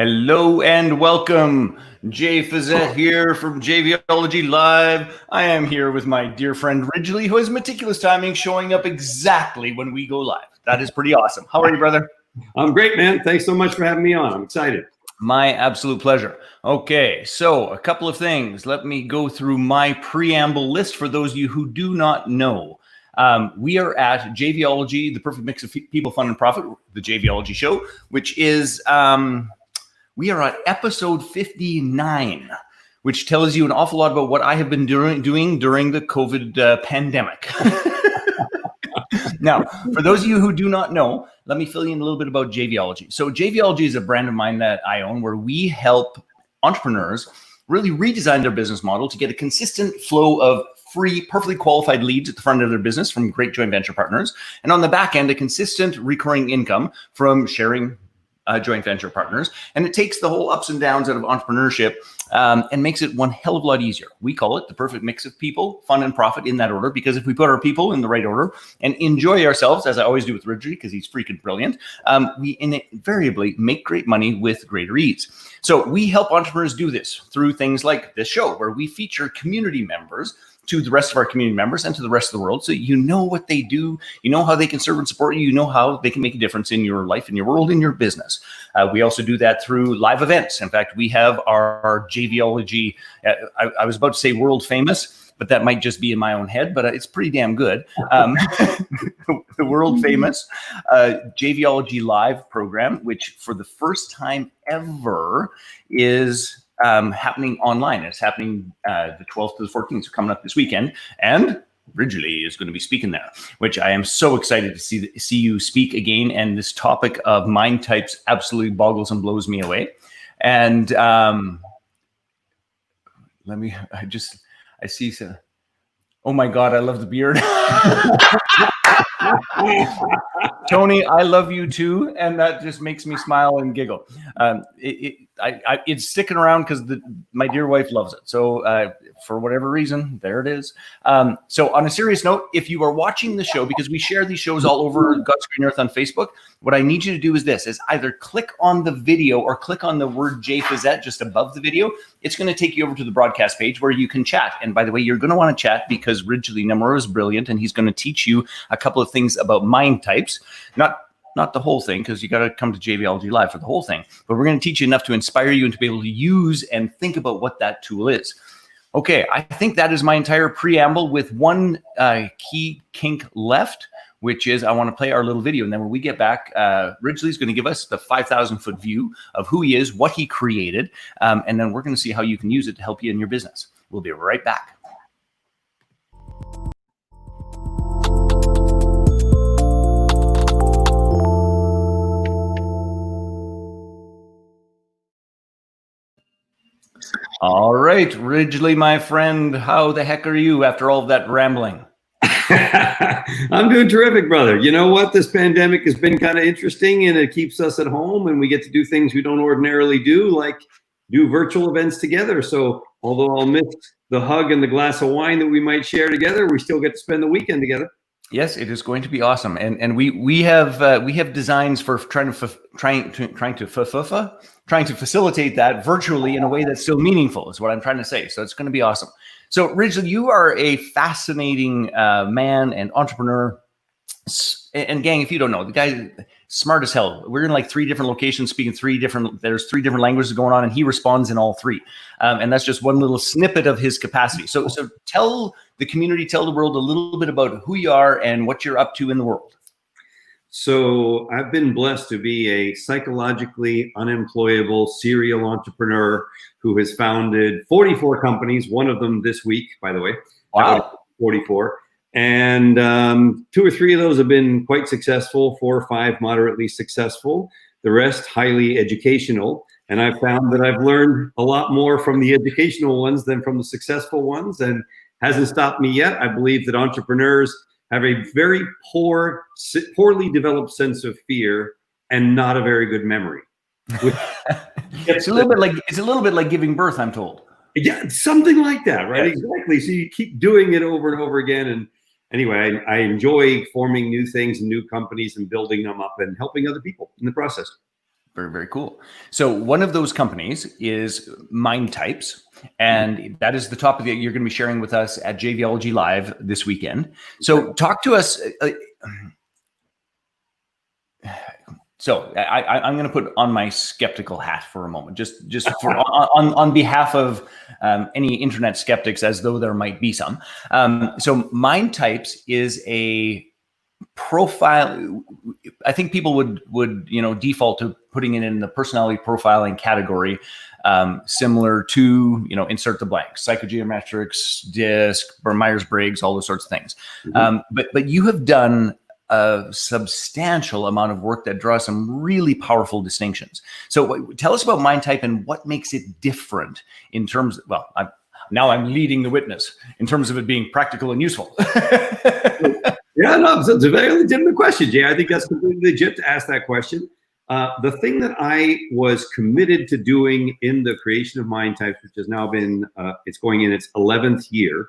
Hello and welcome. Jay Fazette here from JVology Live. I am here with my dear friend Ridgely, who has meticulous timing, showing up exactly when we go live. That is pretty awesome. How are you, brother? I'm great, man. Thanks so much for having me on. I'm excited. My absolute pleasure. Okay, so a couple of things. Let me go through my preamble list for those of you who do not know. We are at JVology, the perfect mix of people, fun, and profit, the JVology show, which is... we are at episode 59, which tells you an awful lot about what I have been doing during the COVID pandemic. Now, for those of you who do not know, let me fill you in a little bit about JVology. So JVology is a brand of mine that I own where we help entrepreneurs really redesign their business model to get a consistent flow of free, perfectly qualified leads at the front of their business from great joint venture partners. And on the back end, a consistent recurring income from sharing joint venture partners. And it takes the whole ups and downs out of entrepreneurship and makes it one hell of a lot easier. We call it the perfect mix of people, fun, and profit in that order, because if we put our people in the right order and enjoy ourselves, as I always do with Ridgely, because he's freaking brilliant, we invariably make great money with greater ease. So we help entrepreneurs do this through things like this show, where we feature community members to the rest of our community members and to the rest of the world. So you know what they do, you know how they can serve and support you, you know how they can make a difference in your life, in your world, in your business. We also do that through live events. In fact, we have our JVology, I was about to say world famous, but that might just be in my own head, but it's pretty damn good. The world famous JVology Live program, which for the first time ever is happening online. It's happening the 12th to the 14th, so coming up this weekend. And Ridgely is going to be speaking there, which I am so excited to see you speak again. And this topic of mind types absolutely boggles and blows me away. And I see some, oh my God, I love the beard. Tony, I love you too, and that just makes me smile and giggle. It's sticking around because my dear wife loves it. So for whatever reason, there it is. So on a serious note, if you are watching the show, because we share these shows all over God's Green Earth on Facebook, what I need you to do is this: is either click on the video or click on the word Jay Fazette just above the video. It's going to take you over to the broadcast page where you can chat. And by the way, you're going to want to chat because Ridgely Namura is brilliant, and he's going to teach you a couple of things about mind types. Not the whole thing, because you got to come to JVology Live for the whole thing, but we're going to teach you enough to inspire you and to be able to use and think about what that tool is. Okay, I think that is my entire preamble with one key kink left, which is I want to play our little video. And then when we get back, Ridgely's going to give us the 5,000-foot view of who he is, what he created, and then we're going to see how you can use it to help you in your business. We'll be right back. All right, Ridgely, my friend, how the heck are you after all of that rambling? I'm doing terrific, brother. You know what? This pandemic has been kind of interesting, and it keeps us at home, and we get to do things we don't ordinarily do, like do virtual events together. So although I'll miss the hug and the glass of wine that we might share together, we still get to spend the weekend together. Yes, it is going to be awesome, and we have designs for trying to facilitate that virtually in a way that's still meaningful, is what I'm trying to say. So it's going to be awesome. So Ridgely, you are a fascinating man and entrepreneur. And gang, if you don't know, the guy smart as hell. We're in like 3 different locations, speaking there's 3 different languages going on, and he responds in all 3. And that's just one little snippet of his capacity. So tell the community, tell the world a little bit about who you are and what you're up to in the world. So I've been blessed to be a psychologically unemployable serial entrepreneur who has founded 44 companies, one of them this week, by the way. Wow. 44. And 2 or 3 of those have been quite successful, 4 or 5 moderately successful, the rest highly educational. And I've found that I've learned a lot more from the educational ones than from the successful ones, and hasn't stopped me yet. I believe that entrepreneurs have a very poorly developed sense of fear and not a very good memory. It's a little bit like giving birth, I'm told. Yeah, something like that, right? Yes. Exactly. So you keep doing it over and over again. And anyway, I enjoy forming new things and new companies and building them up and helping other people in the process. Very, very cool. So one of those companies is Mind Types, and that is the topic that you're going to be sharing with us at JVology Live this weekend. So talk to us. So I'm going to put on my skeptical hat for a moment, just for, on behalf of any internet skeptics, as though there might be some. So Mind Types is a profile. I think people would default to putting it in the personality profiling category, similar to insert the blanks, psychogeometrics, DISC, Myers-Briggs, all those sorts of things. But you have done a substantial amount of work that draws some really powerful distinctions. So tell us about Mind Type and what makes it different in terms. Now I'm leading the witness in terms of it being practical and useful. Yeah, no, it's a very legitimate question, Jay. I think that's completely legit to ask that question. The thing that I was committed to doing in the creation of Mind Types, which has now been, it's going in its 11th year,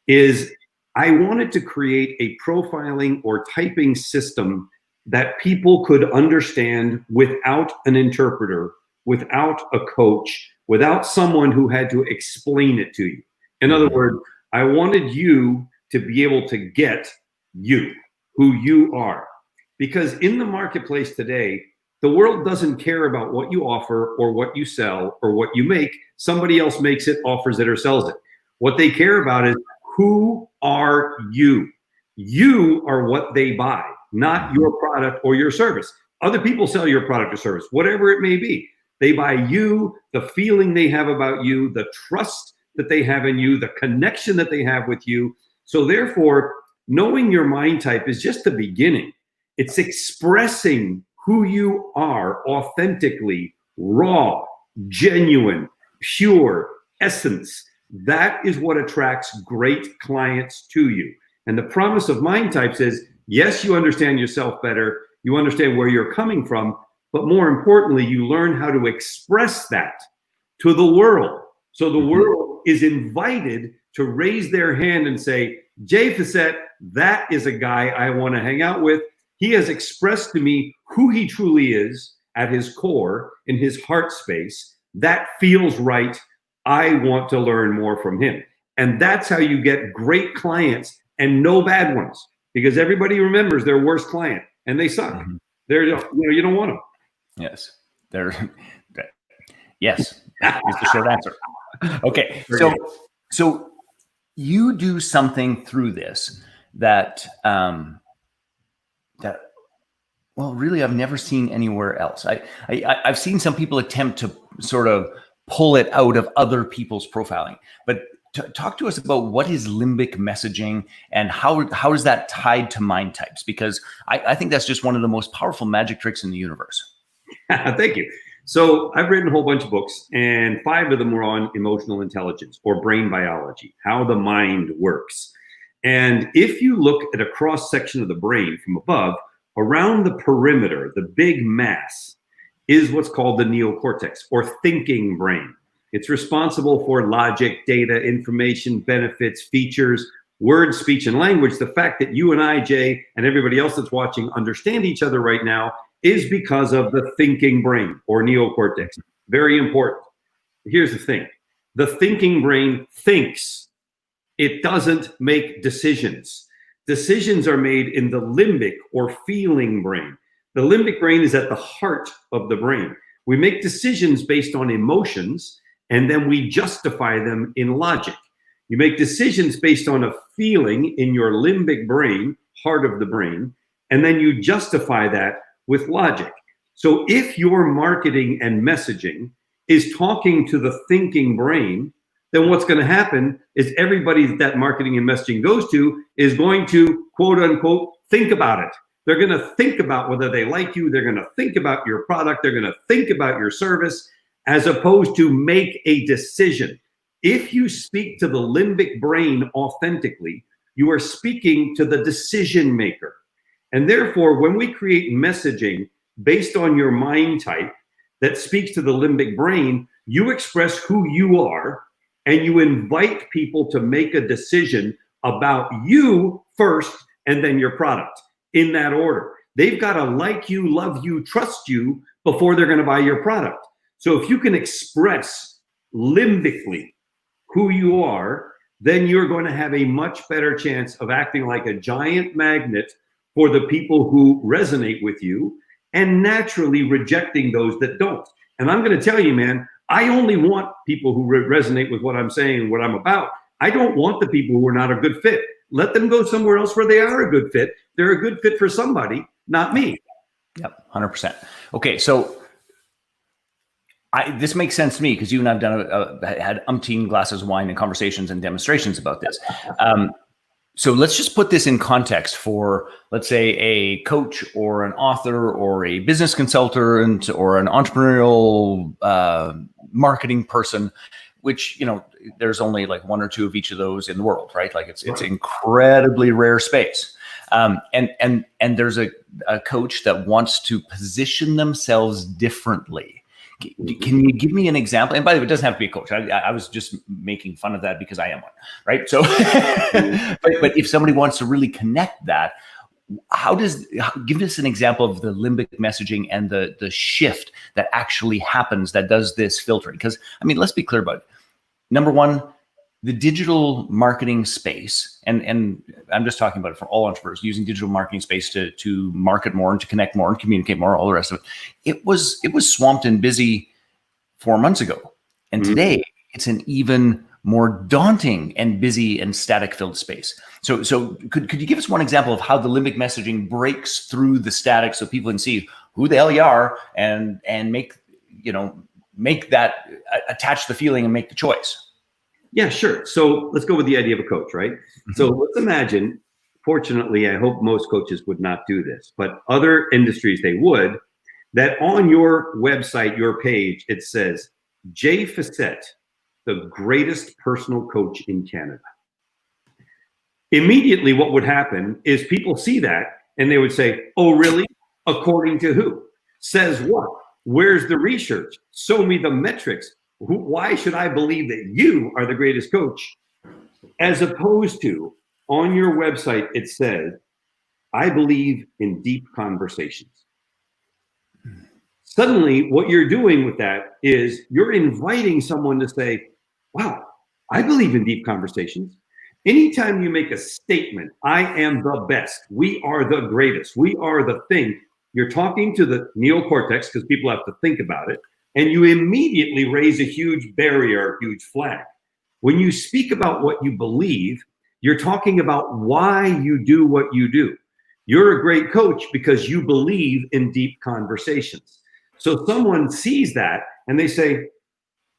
is I wanted to create a profiling or typing system that people could understand without an interpreter, without a coach, without someone who had to explain it to you. In other words, I wanted you to be able to get you, who you are. Because in the marketplace today, the world doesn't care about what you offer or what you sell or what you make. Somebody else makes it, offers it, or sells it. What they care about is, who are you? You are what they buy, not your product or your service. Other people sell your product or service, whatever it may be. They buy you, the feeling they have about you, the trust that they have in you, the connection that they have with you. So therefore, knowing your mind type is just the beginning. It's expressing who you are authentically, raw, genuine, pure essence. That is what attracts great clients to you. And the promise of Mind Types is, yes, you understand yourself better, you understand where you're coming from, but more importantly, you learn how to express that to the world. So the world is invited to raise their hand and say, Jay Facette, that is a guy I want to hang out with. He has expressed to me who he truly is at his core, in his heart space. That feels right. I want to learn more from him. And that's how you get great clients and no bad ones, because everybody remembers their worst client and they suck. They're, you don't want them. Yes. Yes. Is the short answer. Okay. So you do something through this that, well, really, I've never seen anywhere else. I've seen some people attempt to sort of pull it out of other people's profiling, but talk to us about what is limbic messaging and how is that tied to Mind Types? Because I think that's just one of the most powerful magic tricks in the universe. Thank you. So I've written a whole bunch of books, and 5 of them were on emotional intelligence or brain biology, how the mind works. And if you look at a cross section of the brain from above, around the perimeter, the big mass, is what's called the neocortex, or thinking brain. It's responsible for logic, data, information, benefits, features, words, speech, and language. The fact that you and I, Jay, and everybody else that's watching understand each other right now is because of the thinking brain, or neocortex. Very important. Here's the thing. The thinking brain thinks. It doesn't make decisions. Decisions are made in the limbic, or feeling brain. The limbic brain is at the heart of the brain. We make decisions based on emotions, and then we justify them in logic. You make decisions based on a feeling in your limbic brain, heart of the brain, and then you justify that with logic. So if your marketing and messaging is talking to the thinking brain, then what's going to happen is everybody that marketing and messaging goes to is going to, quote unquote, think about it. They're going to think about whether they like you. They're going to think about your product. They're going to think about your service, as opposed to make a decision. If you speak to the limbic brain authentically, you are speaking to the decision maker. And therefore, when we create messaging based on your mind type that speaks to the limbic brain, you express who you are, and you invite people to make a decision about you first and then your product, in that order. They've got to like you, love you, trust you before they're going to buy your product. So if you can express limbically who you are, then you're going to have a much better chance of acting like a giant magnet for the people who resonate with you and naturally rejecting those that don't. And I'm going to tell you, man, I only want people who resonate with what I'm saying and what I'm about. I don't want the people who are not a good fit. Let them go somewhere else where they are a good fit. They're a good fit for somebody, not me. Yep, 100%. Okay, so this makes sense to me because you and I've had umpteen glasses of wine and conversations and demonstrations about this. So let's just put this in context for, let's say, a coach or an author or a business consultant or an entrepreneurial marketing person, which, there's only like one or two of each of those in the world, right? Like it's incredibly rare space. And there's a coach that wants to position themselves differently. Can you give me an example? And by the way, it doesn't have to be a coach. I was just making fun of that because I am one, right? So, but if somebody wants to really connect that, give us an example of the limbic messaging and the shift that actually happens that does this filtering. Because, let's be clear about it. Number one, the digital marketing space, and I'm just talking about it for all entrepreneurs, using digital marketing space to market more and to connect more and communicate more, all the rest of it. It was swamped and busy 4 months ago. And today it's an even more daunting and busy and static filled space. So could you give us one example of how the limbic messaging breaks through the static so people can see who the hell you are and make that, attach the feeling and make the choice? Yeah, sure. So let's go with the idea of a coach, right? So let's imagine, fortunately, I hope most coaches would not do this, but other industries, they would, that on your website, your page, it says, Jay Facette, the greatest personal coach in Canada. Immediately, what would happen is people see that and they would say, oh, really? According to who? Says what? Where's the research? Show me the metrics. Why should I believe that you are the greatest coach? As opposed to on your website, it says, I believe in deep conversations. Suddenly, what you're doing with that is you're inviting someone to say, wow, I believe in deep conversations. Anytime you make a statement, I am the best, we are the greatest, we are the thing, you're talking to the neocortex because people have to think about it. And you immediately raise a huge barrier, huge flag. When you speak about what you believe, you're talking about why you do what you do. You're a great coach because you believe in deep conversations. So someone sees that and they say,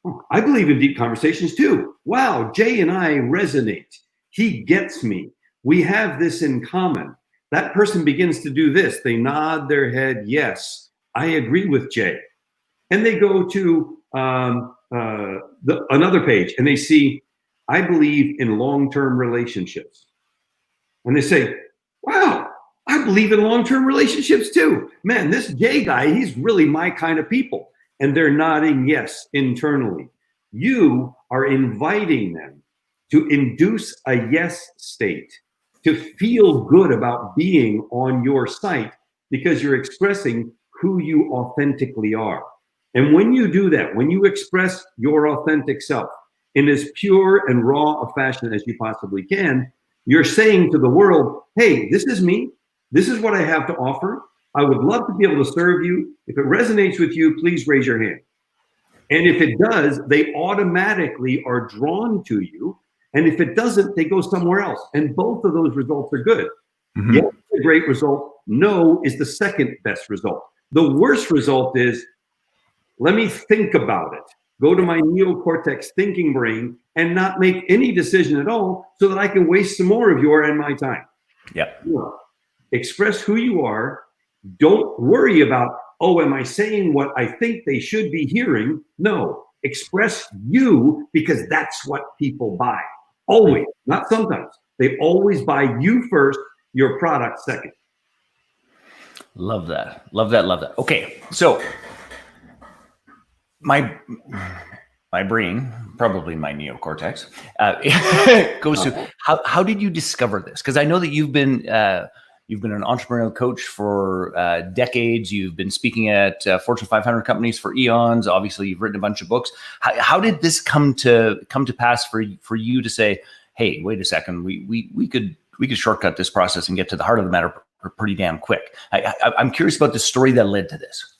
oh, I believe in deep conversations too. Wow, Jay and I resonate. He gets me. We have this in common. That person begins to do this. They nod their head, yes, I agree with Jay. And they go to another page and they see, I believe in long-term relationships. And they say, wow, I believe in long-term relationships too. Man, this Jay guy, he's really my kind of people. And they're nodding yes internally. You are inviting them to induce a yes state, to feel good about being on your site because you're expressing who you authentically are. And when you do that, when you express your authentic self in as pure and raw a fashion as you possibly can, you're saying to the world, hey, this is me. This is what I have to offer. I would love to be able to serve you. If it resonates with you, please raise your hand. And if it does, they automatically are drawn to you. And if it doesn't, they go somewhere else. And both of those results are good. Yes, a great result. No is the second best result. The worst result is, let me think about it. Go to my neocortex thinking brain and not make any decision at all so that I can waste some more of your and my time. Yeah. Express who you are. Don't worry about, oh, am I saying what I think they should be hearing? No, express you because that's what people buy. Always, not sometimes. They always buy you first, your product second. Love that. Love that. Love that. Okay. So my brain, probably my neocortex, goes to how did you discover this? Because I know that you've been You've been an entrepreneurial coach for decades. You've been speaking at Fortune 500 companies for eons. Obviously, you've written a bunch of books. How did this come to pass for you to say, "Hey, wait a second, we could shortcut this process and get to the heart of the matter pretty damn quick"? I'm curious about the story that led to this.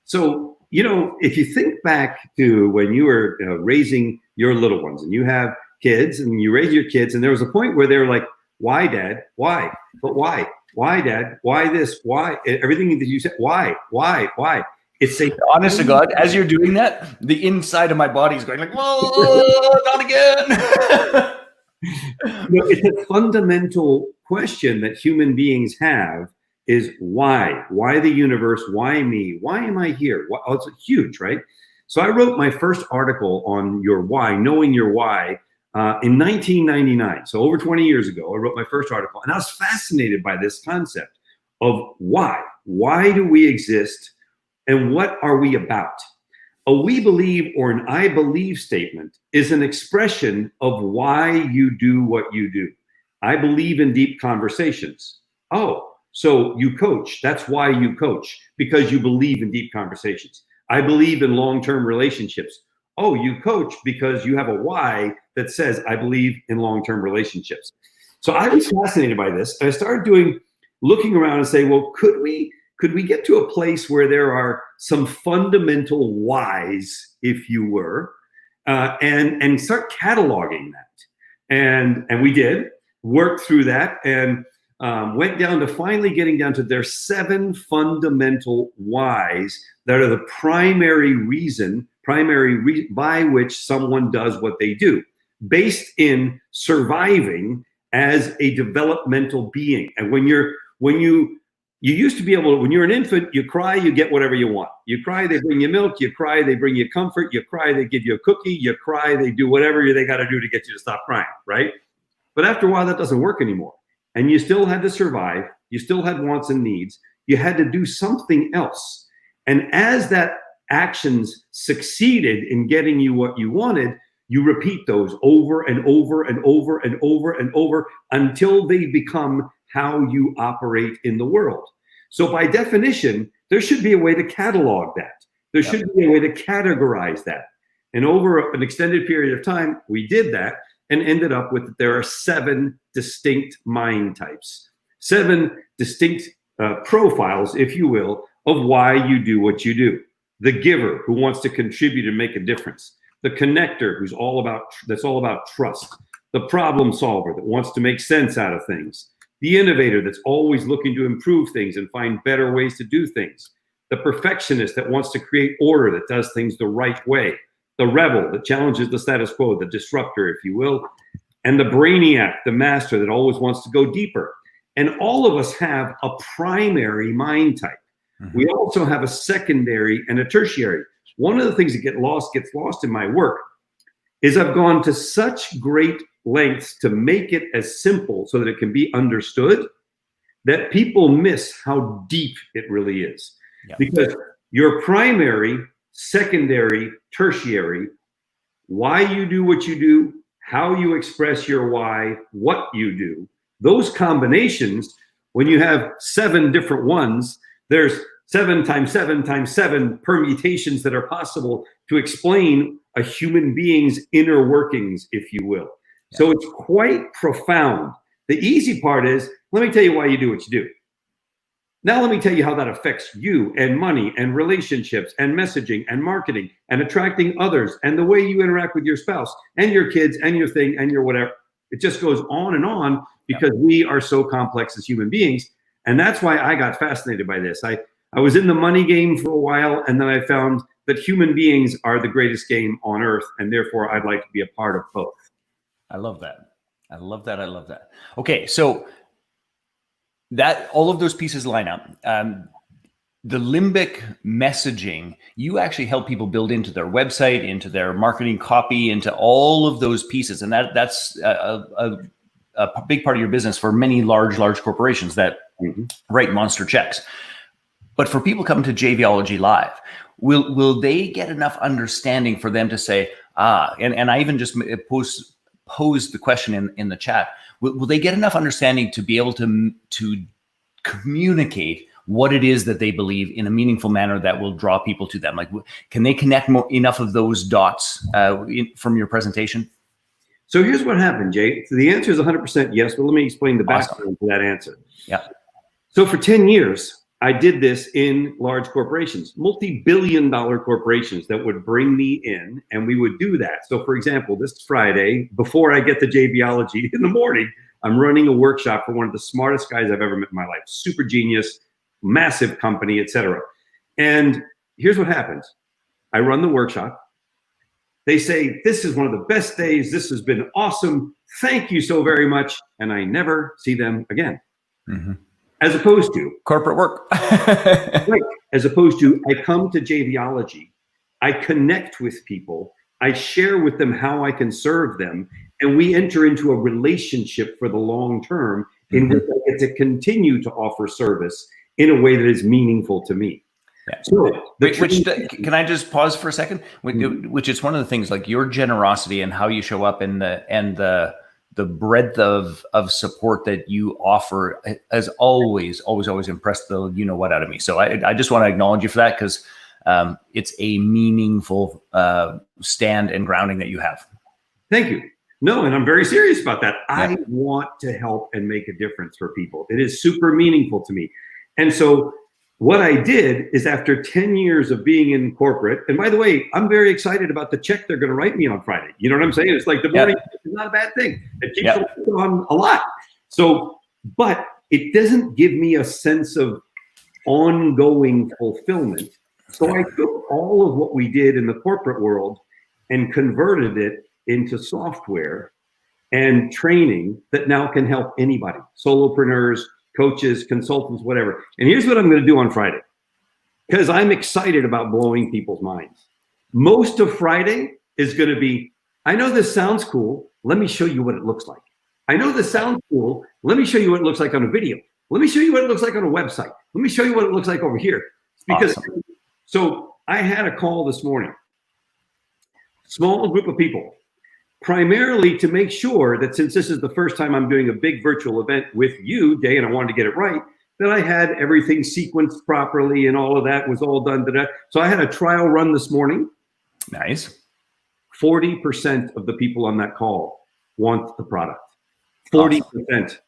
So, if you think back to when you were raising your little ones, and you have kids and you raise your kids, and there was a point where they're like, "Why, Dad? Why? But why? Why, Dad? Why this? Why?" Everything that you said, why? It's a honest to God, as you're doing that, the inside of my body is going like, "Whoa, not again." It's a fundamental question that human beings have, is why? Why the universe? Why me? Why am I here? It's huge, right? So I wrote my first article on your why, knowing your why, in 1999. So over 20 years ago, I wrote my first article, and I was fascinated by this concept of why. Why do we exist, and what are we about? A we believe or an I believe statement is an expression of why you do what you do. I believe in deep conversations. Oh, so you coach. That's why you coach, because you believe in deep conversations. I believe in long-term relationships. Oh, you coach because you have a why that says, I believe in long-term relationships. So I was fascinated by this. And I started looking around and saying, well, could we get to a place where there are some fundamental whys, if you were, and start cataloging that? And we did, worked through that, and went down to finally getting down to their 7 fundamental whys that are the primary reason by which someone does what they do, based in surviving as a developmental being. And when you used to be able to, when you're an infant, you cry, you get whatever you want. You cry, they bring you milk. You cry, they bring you comfort. You cry, they give you a cookie. You cry, they do whatever they got to do to get you to stop crying, right? But after a while, that doesn't work anymore. And you still had to survive. You still had wants and needs. You had to do something else. And as that actions succeeded in getting you what you wanted, you repeat those over and over and over and over and over until they become how you operate in the world. So by definition, there should be a way to catalog that. There should be a way to categorize that. And over an extended period of time, we did that and ended up with, there are 7 distinct mind types, 7 distinct profiles, if you will, of why you do what you do. The giver, who wants to contribute and make a difference. The connector, that's all about trust. The problem solver, that wants to make sense out of things. The innovator, that's always looking to improve things and find better ways to do things. The perfectionist, that wants to create order, that does things the right way. The rebel, that challenges the status quo, the disruptor, if you will. And the brainiac, the master, that always wants to go deeper. And all of us have a primary mind type. Mm-hmm. We also have a secondary and a tertiary. One of the things that gets lost in my work is I've gone to such great lengths to make it as simple so that it can be understood, that people miss how deep it really is. Yeah. Because your primary, secondary, tertiary, why you do what you do, how you express your why, what you do, those combinations, when you have 7 different ones, there's 7 times 7 times 7 permutations that are possible to explain a human being's inner workings, if you will. Yeah. So it's quite profound. The easy part is, let me tell you why you do what you do. Now let me tell you how that affects you and money and relationships and messaging and marketing and attracting others and the way you interact with your spouse and your kids and your thing and your whatever. It just goes on because we are so complex as human beings. And that's why I got fascinated by this. I was in the money game for a while, and then I found that human beings are the greatest game on earth, and therefore I'd like to be a part of both. I love that. I love that. I love that. Okay, so that all of those pieces line up. The Limbic messaging, you actually help people build into their website, into their marketing copy, into all of those pieces, and that's a big part of your business for many large corporations that write monster checks. But for people coming to JVology Live, will they get enough understanding for them to say, and I even just posed the question in the chat, will they get enough understanding to be able to communicate what it is that they believe in a meaningful manner that will draw people to them? Like, can they connect enough of those dots from your presentation? So here's what happened, Jay. So the answer is 100% yes, but let me explain the background to that answer. Yeah. So for 10 years, I did this in large corporations, multi-billion-dollar corporations that would bring me in, and we would do that. So for example, this Friday, before I get to JVology in the morning, I'm running a workshop for one of the smartest guys I've ever met in my life. Super genius, massive company, etc. And here's what happens. I run the workshop. They say, this is one of the best days. This has been awesome. Thank you so very much. And I never see them again. Mm-hmm. As opposed to corporate work. right. As opposed to I come to JVology, I connect with people, I share with them how I can serve them, and we enter into a relationship for the long term in which I get to continue to offer service in a way that is meaningful to me. Yeah. So, can I just pause for a second? Which is one of the things, like your generosity and how you show up, and the breadth of support that you offer has always impressed the what out of me. So I just want to acknowledge you for that, because it's a meaningful stand and grounding that you have. Thank you. No, and I'm very serious about that. Yeah. I want to help and make a difference for people. It is super meaningful to me. And so what I did is, after 10 years of being in corporate, and by the way, I'm very excited about the check they're going to write me on Friday. You know what I'm saying? It's like the morning is not a bad thing. It keeps on a lot. So, but it doesn't give me a sense of ongoing fulfillment. So I took all of what we did in the corporate world and converted it into software and training that now can help anybody, solopreneurs, coaches, consultants, whatever. And here's what I'm going to do on Friday, because I'm excited about blowing people's minds. Most of Friday is going to be, I know this sounds cool. Let me show you what it looks like. I know this sounds cool. Let me show you what it looks like on a video. Let me show you what it looks like on a website. Let me show you what it looks like over here. Because So I had a call this morning, small group of people, primarily to make sure that, since this is the first time I'm doing a big virtual event with you, Day, and I wanted to get it right, that I had everything sequenced properly and all of that was all done. So I had a trial run this morning. Nice. 40% of the people on that call want the product. 40%. Awesome.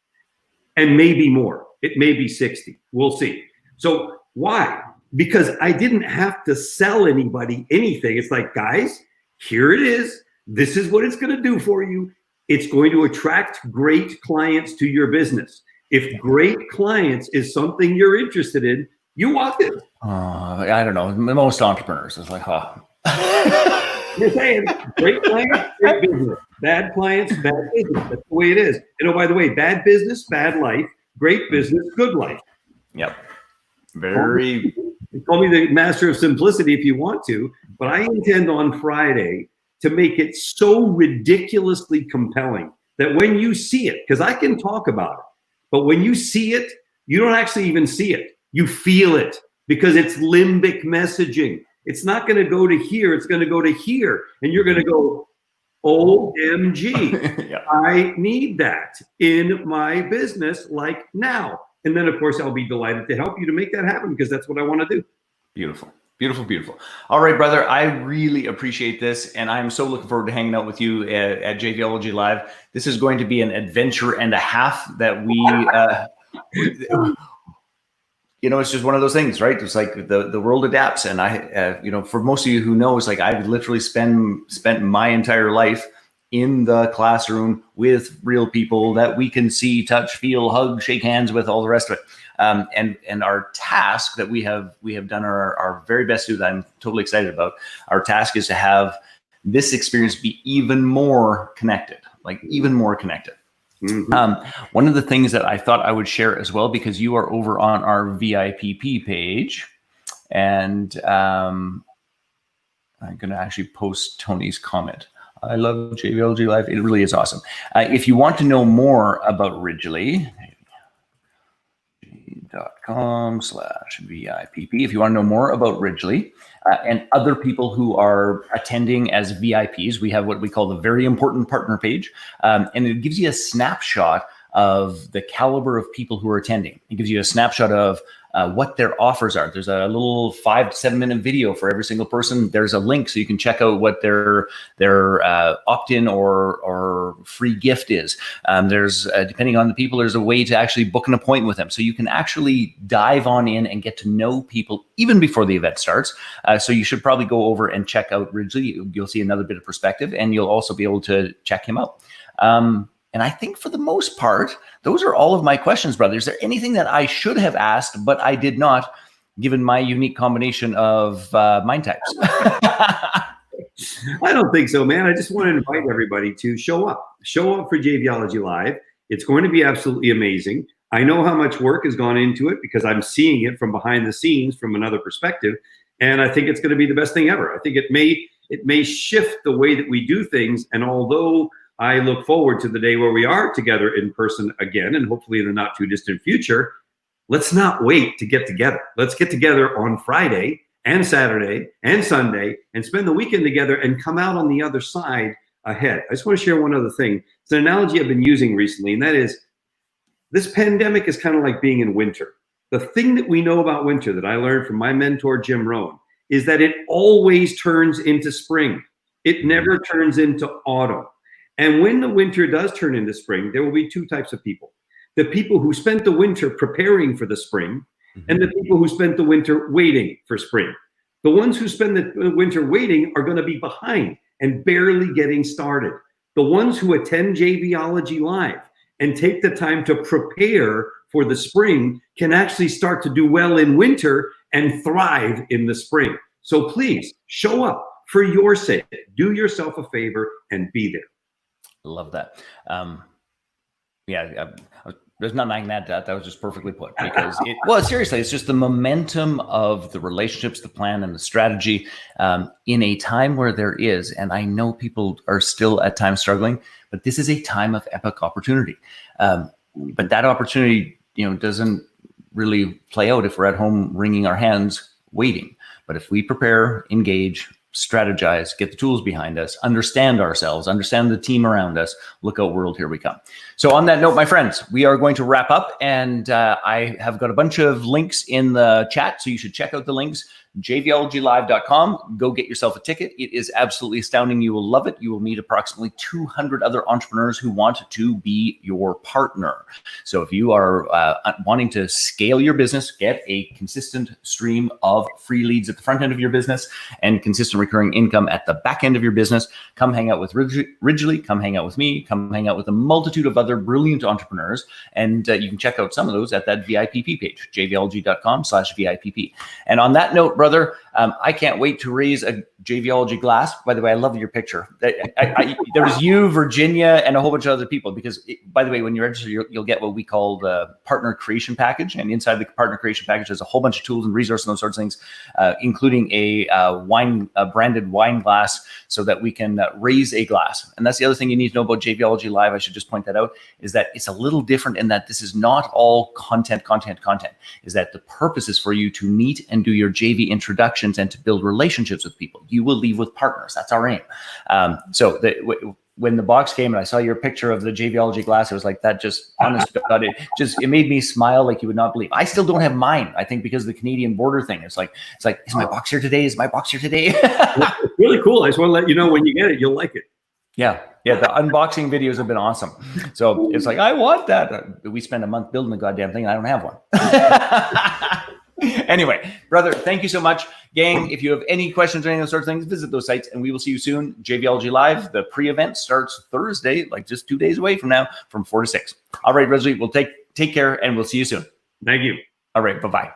And maybe more. It may be 60. We'll see. So why? Because I didn't have to sell anybody anything. It's like, guys, here it is. This is what it's going to do for you. It's going to attract great clients to your business. If great clients is something you're interested in, you want it. I don't know. Most entrepreneurs is like, You're saying great clients, great business. Bad clients, bad business. That's the way it is. And oh, by the way, bad business, bad life. Great business, good life. Yep. Very. Call me the master of simplicity if you want to, but I intend on Friday to make it so ridiculously compelling that when you see it, because I can talk about it, but when you see it, you don't actually even see it. You feel it, because it's limbic messaging. It's not going to go to here. It's going to go to here. And you're going to go, OMG, yeah. I need that in my business like now. And then, of course, I'll be delighted to help you to make that happen, because that's what I want to do. Beautiful. Beautiful, beautiful. All right, brother. I really appreciate this, and I'm so looking forward to hanging out with you at JVology Live. This is going to be an adventure and a half that we, it's just one of those things, right? It's like the world adapts, and I, for most of you who know, it's like I've literally spent my entire life in the classroom with real people that we can see, touch, feel, hug, shake hands with, all the rest of it. And our task that we have done our very best to do, that I'm totally excited about. Our task is to have this experience be even more connected, like even more connected. Mm-hmm. One of the things that I thought I would share as well, because you are over on our VIPP page, and I'm going to actually post Tony's comment. I love JVology Live. It really is awesome. If you want to know more about Ridgely, .com/VIPP. If you want to know more about Ridgely and other people who are attending as VIPs, we have what we call the very important partner page. And it gives you a snapshot of the caliber of people who are attending. It gives you a snapshot of what their offers are. There's a little 5 to 7 minute video for every single person. There's a link so you can check out what their opt-in or free gift is. There's depending on the people, there's a way to actually book an appointment with them. So you can actually dive on in and get to know people even before the event starts. So you should probably go over and check out Ridgely. You'll see another bit of perspective, and you'll also be able to check him out. And I think for the most part, those are all of my questions, brother. Is there anything that I should have asked, but I did not, given my unique combination of mind types? I don't think so, man. I just want to invite everybody to show up. Show up for JVology Live. It's going to be absolutely amazing. I know how much work has gone into it because I'm seeing it from behind the scenes from another perspective. And I think it's going to be the best thing ever. I think it may shift the way that we do things. And although I look forward to the day where we are together in person again, and hopefully in the not too distant future, let's not wait to get together. Let's get together on Friday and Saturday and Sunday and spend the weekend together and come out on the other side ahead. I just want to share one other thing. It's an analogy I've been using recently, and that is this pandemic is kind of like being in winter. The thing that we know about winter that I learned from my mentor, Jim Rohn, is that it always turns into spring. It never turns into autumn. And when the winter does turn into spring, there will be 2 types of people. The people who spent the winter preparing for the spring, and the people who spent the winter waiting for spring. The ones who spend the winter waiting are going to be behind and barely getting started. The ones who attend JVology Live and take the time to prepare for the spring can actually start to do well in winter and thrive in the spring. So please show up for your sake. Do yourself a favor and be there. Love that. There's not knocking that. That was just perfectly put. Because seriously, it's just the momentum of the relationships, the plan, and the strategy in a time where there is, and I know people are still at times struggling, but this is a time of epic opportunity. But that opportunity, doesn't really play out if we're at home wringing our hands waiting. But if we prepare, engage, strategize, get the tools behind us, understand ourselves, understand the team around us, look out world, here we come. So on that note, my friends, we are going to wrap up, and I have got a bunch of links in the chat, so you should check out the links. JVologyLive.com. Go get yourself a ticket. It is absolutely astounding. You will love it. You will meet approximately 200 other entrepreneurs who want to be your partner. So if you are wanting to scale your business, get a consistent stream of free leads at the front end of your business and consistent recurring income at the back end of your business, come hang out with Ridgely, come hang out with me, come hang out with a multitude of other brilliant entrepreneurs. And you can check out some of those at that VIPP page, jvology.com/VIPP. And on that note, brother, I can't wait to raise a JVology glass. By the way, I love your picture. There was you, Virginia, and a whole bunch of other people. Because, by the way, when you register, you'll get what we call the partner creation package. And inside the partner creation package, there's a whole bunch of tools and resources and those sorts of things, including a branded wine glass, so that we can raise a glass. And that's the other thing you need to know about JVology Live. I should just point that out, is that it's a little different in that this is not all content. Is that the purpose is for you to meet and do your JV introductions and to build relationships with people. You will leave with partners. That's our aim. When the box came and I saw your picture of the JVology glass, it was like that. Just honest to God, it made me smile like you would not believe. I still don't have mine. I think because of the Canadian border thing. It's like, is my box here today? Is my box here today? It's really cool. I just want to let you know, when you get it, you'll like it. Yeah. The unboxing videos have been awesome. So it's like, I want that. We spent a month building the goddamn thing and I don't have one. Anyway, brother, thank you so much. Gang, if you have any questions or any of those sorts of things, visit those sites and we will see you soon. JVology Live, the pre-event starts Thursday, like just 2 days away from now, from 4 to 6. All right, Ridgely, we'll take care and we'll see you soon. Thank you. All right, bye-bye.